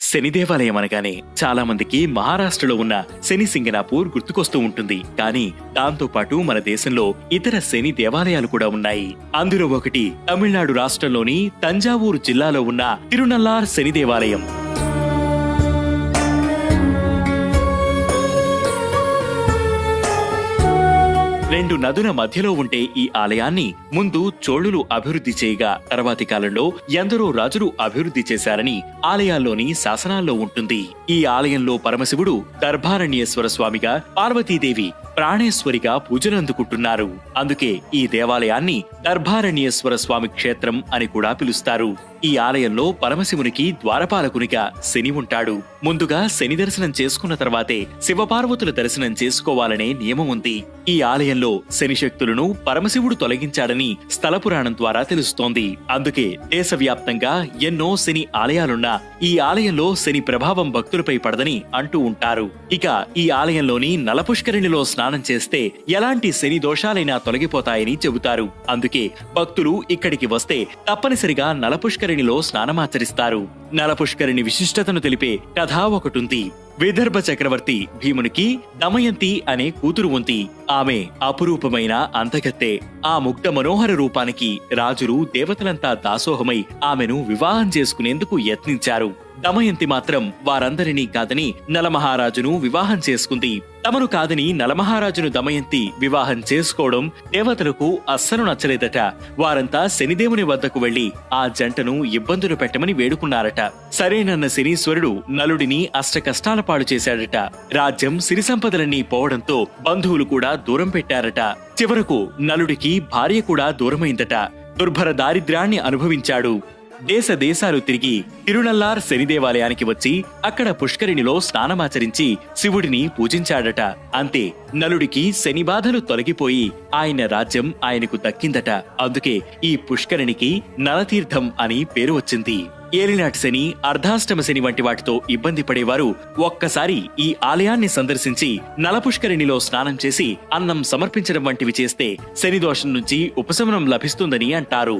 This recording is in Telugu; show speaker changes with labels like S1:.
S1: శని దేవాలయం అనగానే చాలా మందికి మహారాష్ట్రలో ఉన్న శని సింగనాపూర్ గుర్తుకొస్తూ ఉంటుంది. కానీ దాంతో పాటు మన దేశంలో ఇతర శని దేవాలయాలు కూడా ఉన్నాయి. అందులో ఒకటి తమిళనాడు రాష్ట్రంలోని తంజావూరు జిల్లాలో ఉన్న తిరునల్లార్ శని దేవాలయం. రెండు నదుల మధ్యలో ఉంటే ఈ ఆలయాన్ని ముందు చోళులు అభివృద్ధి చేయగా తర్వాతి కాలంలో ఎందరో రాజులు అభివృద్ధి చేశారని ఆలయాల్లోని శాసనాల్లో ఉంటుంది. ఈ ఆలయంలో పరమశివుడు దర్భారణ్యేశ్వర స్వామిగా, పార్వతీదేవి ప్రాణేశ్వరిగా పూజలందుకుంటున్నారు. అందుకే ఈ దేవాలయాన్ని దర్భారణ్యేశ్వర స్వామి క్షేత్రం అని కూడా పిలుస్తారు. ఈ ఆలయంలో పరమశివునికి ద్వారపాలకునిగా శని ఉంటాడు. ముందుగా శని దర్శనం చేసుకున్న తర్వాతే శివపార్వతుల దర్శనం చేసుకోవాలనే నియమం ఉంది. ఈ ఆలయంలో శని శక్తులను పరమశివుడు తొలగించాడని స్థల పురాణం ద్వారా తెలుస్తోంది. అందుకే దేశవ్యాప్తంగా ఎన్నో శని ఆలయాలున్నా ఈ ఆలయంలో శని ప్రభావం భక్తులపై పడదని అంటూ ఉంటారు. ఇక ఈ ఆలయంలోని నలపుష్కరిణిలో స్నానం చేస్తే ఎలాంటి శని దోషాలైనా తొలగిపోతాయని చెబుతారు. అందుకే భక్తులు ఇక్కడికి వస్తే తప్పనిసరిగా నలపుష్కరిణిలో స్నానమాచరిస్తారు. నలపుష్కరిణి విశిష్టతను తెలిపే కథ ఒకటుంది. విదర్భ చక్రవర్తి భీమునికి దమయంతి అనే కూతురు ఉంది. ఆమె అపురూపమైన అంతగత్తె. ఆ ముగ్ధ మనోహర రూపానికి రాజులు, దేవతలంతా దాసోహమై ఆమెను వివాహం చేసుకునేందుకు యత్నించారు. దమయంతి మాత్రం వారందరినీ కాదని నలమహారాజును వివాహం చేసుకుంది. తమను కాదని నలమహారాజును దమయంతి వివాహం చేసుకోవడం దేవతలకు అస్సలు నచ్చలేదట. వారంతా శనిదేవుని వద్దకు వెళ్లి ఆ జంటను ఇబ్బందులు పెట్టమని వేడుకున్నారట. సరేనన్న శనీశ్వరుడు నలుడిని అష్టకష్టాల పాడు చేశాడట. రాజ్యం, సిరి సంపదలన్నీ పోవడంతో బంధువులు కూడా దూరం పెట్టారట. చివరకు నలుడికి భార్య కూడా దూరమైందట. దుర్భర దారిద్ర్యాన్ని అనుభవించాడు. దేశాలు తిరిగి తిరునల్లార్ శని దేవాలయానికి వచ్చి అక్కడ పుష్కరిణిలో స్నానమాచరించి శివుడిని పూజించాడట. అంతే, నలుడికి శని బాధలు తొలగిపోయి ఆయన రాజ్యం ఆయనకు దక్కిందట. అందుకే ఈ పుష్కరిణికి నలతీర్థం అని పేరు వచ్చింది. ఏలినాటి శని, అర్ధాష్టమ శని వంటి వాటితో ఇబ్బంది పడేవారు ఒక్కసారి ఈ ఆలయాన్ని సందర్శించి నలపుష్కరిణిలో స్నానం చేసి అన్నం సమర్పించడం వంటివి చేస్తే శని దోషం నుంచి ఉపశమనం లభిస్తుందని అంటారు.